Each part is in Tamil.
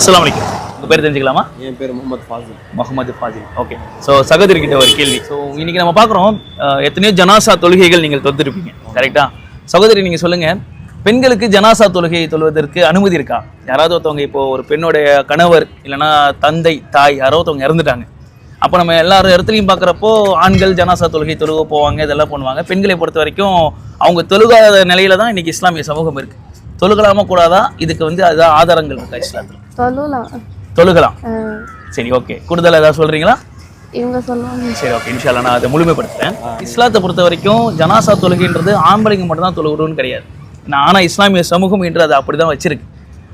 அஸ்ஸலாமு அலைக்கும். உங்கள் பேர் தெரிஞ்சுக்கலாமா? என் பேர் முகமது ஃபாசில். முகமது ஃபாசில். ஓகே. ஸோ சகோதரிக்கிட்ட ஒரு கேள்வி. ஸோ இன்னைக்கு நம்ம பார்க்குறோம் எத்தனையோ ஜனாசா தொழுகைகள் நீங்கள் தொத்திருப்பீங்க, கரெக்டா? சகோதரி நீங்கள் சொல்லுங்கள், பெண்களுக்கு ஜனாசா தொழுகையை தொழுவதற்கு அனுமதி இருக்கா? யாராவது ஒருத்தவங்க இப்போ ஒரு பெண்ணுடைய கணவர் இல்லைன்னா தந்தை தாய் யாரோ ஒருத்தவங்க இறந்துட்டாங்க, அப்போ நம்ம எல்லாரும் இடத்துலையும் பார்க்குறப்போ ஆண்கள் ஜனாசா தொழுகை தொழுக போவாங்க, இதெல்லாம் பண்ணுவாங்க. பெண்களை பொறுத்த வரைக்கும் அவங்க தொழுகாத நிலையில தான் இன்னைக்கு இஸ்லாமிய சமூகம் இருக்கு. தொழுகலாமா கூடாதா? இதுக்கு வந்து அதான் ஆதாரங்கள் இருக்கா இஸ்லாத்துல? தொழுகலாம். சரி, ஓகே. கூடுதல் ஏதாவது சொல்றீங்களா? இவங்க சொல்லுவாங்க. சரி, ஓகே. இன்ஷால்லா நான் அதை முழுமைப்படுத்துறேன். இஸ்லாத்தை பொறுத்த வரைக்கும் ஜனாசா தொழுகைன்றது ஆம்பளைங்க மட்டும் தான் தொழுகிறோன்னு கிடையாது. ஆனால் இஸ்லாமிய சமூகம் என்று அதை அப்படிதான் வச்சிருக்கு.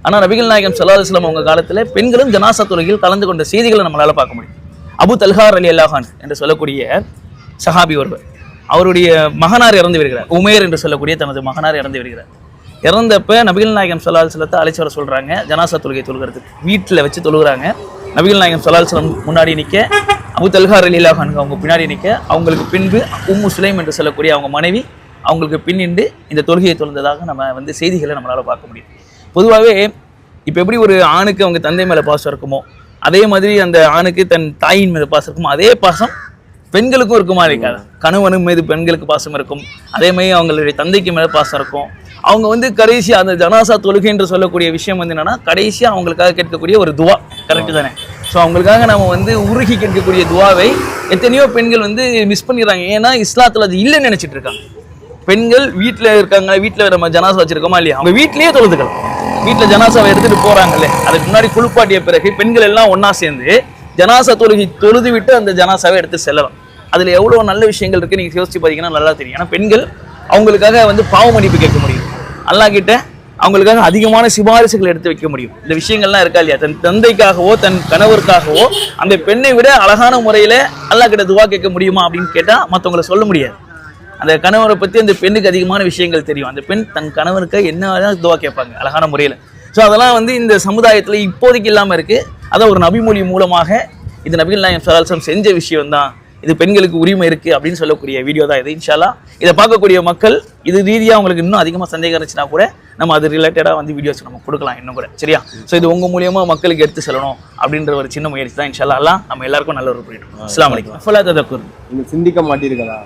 ஆனால் நபிகள் நாயகம் ஸல்லல்லாஹு அலைஹி வஸல்லம் அவங்க காலத்தில் பெண்களும் ஜனாசா தொழுகையில் கலந்து கொண்ட செய்திகளை நம்மளால பார்க்க முடியும். அபு தல்ஹா ரலியல்லாஹு அன்ஹு என்று சொல்லக்கூடிய சஹாபி ஒருவர், அவருடைய மகனார் இறந்து வருகிறார். உமேர் என்று சொல்லக்கூடிய தனது மகனார் இறந்து வருகிறார். இறந்தப்ப நபிகள் நாயகம் ஸல்லல்லாஹு அலைஹி வஸல்லத்தை அழைச்சி வர சொல்றாங்க ஜனாசா தொழுகை தொழுகிறதுக்கு. வீட்டில் வச்சு தொழுகிறாங்க. நபிகள் நாயகம் ஸல்லல்லாஹு அலைஹி வஸல்லம் முன்னாடி நிற்க, அபு தல்ஹா ரலியல்லாஹு அன்ஹு அவங்க பின்னாடி நிற்க, அவங்களுக்கு பின்பு உம்மு சுலைம் என்று சொல்லக்கூடிய அவங்க மனைவி அவங்களுக்கு பின்னின்று இந்த தொழுகையை தொழுந்ததாக நம்ம வந்து செய்திகளை நம்மளால பார்க்க முடியும். பொதுவாகவே இப்போ எப்படி ஒரு ஆணுக்கு அவங்க தந்தை மேலே பாசம் இருக்குமோ, அதே மாதிரி அந்த ஆணுக்கு தன் தாயின் மீது பாசம் இருக்குமோ, அதே பாசம் பெண்களுக்கும் இருக்குமா இருக்காது? கணவனும் மீது பெண்களுக்கு பாசம் இருக்கும், அதே மாதிரி அவங்களுடைய தந்தைக்கு மேலே பாசம் இருக்கும். அவங்க வந்து கடைசி அந்த ஜனாசா தொழுகை என்று சொல்லக்கூடிய விஷயம் வந்து என்னன்னா, கடைசியாக அவங்களுக்காக கேட்கக்கூடிய ஒரு துவா, கரெக்டு தானே? ஸோ அவங்களுக்காக நம்ம வந்து உருகி கேட்கக்கூடிய துவாவை எத்தனையோ பெண்கள் வந்து மிஸ் பண்ணிடுறாங்க. ஏன்னா இஸ்லாத்தில் அது இல்லைன்னு நினைச்சிட்டு இருக்காங்க. பெண்கள் வீட்டில் இருக்காங்க, வீட்டில் நம்ம ஜனாசா வச்சிருக்கோமா இல்லையா, அவங்க வீட்டிலேயே தொழுதுக்கலாம். வீட்டில் ஜனாசாவை எடுத்துட்டு போறாங்கல்ல, அதுக்கு முன்னாடி குளிப்பாட்டிய பிறகு பெண்கள் எல்லாம் ஒன்னா சேர்ந்து ஜனாசா தொழுகை தொழுது விட்டு அந்த ஜனாசாவை எடுத்து செல்லலாம். அதுல எவ்வளவு நல்ல விஷயங்கள் இருக்கு நீங்க யோசிச்சு பார்த்தீங்கன்னா நல்லா தெரியும். ஏன்னா பெண்கள் அவங்களுக்காக வந்து பாவ மன்னிப்பு கேட்க முடியும், அல்லாஹ் கிட்ட அவங்களுக்காக அதிகமான சிபாரிசுகள் எடுத்து வைக்க முடியும். இந்த விஷயங்கள்லாம் இருக்கா இல்லையா? தன் தந்தைக்காகவோ தன் கணவருக்காகவோ அந்த பெண்ணை விட அழகான முறையில அல்லாஹ் கிட்ட துவா கேட்க முடியுமா அப்படின்னு கேட்டா மற்றவங்களை சொல்ல முடியாது. அந்த கணவரை பற்றி அந்த பெண்ணுக்கு அதிகமான விஷயங்கள் தெரியும். அந்த பெண் தன் கணவருக்கு என்ன துவா கேட்பாங்க அழகான முறையில். ஸோ அதெல்லாம் வந்து இந்த சமுதாயத்தில் இப்போதைக்கு இல்லாமல் இருக்குது. அதான் ஒரு நபிமொழி மூலமாக இது நபிகள் நாயகம் ஸல்லல்லாஹு அலைஹி வஸல்லம் செஞ்ச விஷயம் தான், இது பெண்களுக்கு உரிமை இருக்குது அப்படின்னு சொல்லக்கூடிய வீடியோ தான் இது. இன்ஷா அல்லாஹ் இதை பார்க்கக்கூடிய மக்கள் இது ரீதியாக அவங்களுக்கு இன்னும் அதிகமாக சந்தேகம் இருந்துச்சுன்னா கூட நம்ம அது ரிலேட்டடாக வந்து வீடியோஸ் நம்ம கொடுக்கலாம் இன்னும் கூட, சரியா? ஸோ இது உங்கள் மூலியமாக மக்களுக்கு எடுத்து செல்லணும் அப்படின்ற ஒரு சின்ன முயற்சி தான். இன்ஷா அல்லாஹ் நம்ம எல்லாருக்கும் நல்ல ஒரு புரியும். அஸ்ஸலாமு அலைக்கும். ஃபலா ததக்குர். நீங்கள் சிந்திக்க மாட்டீர்களா?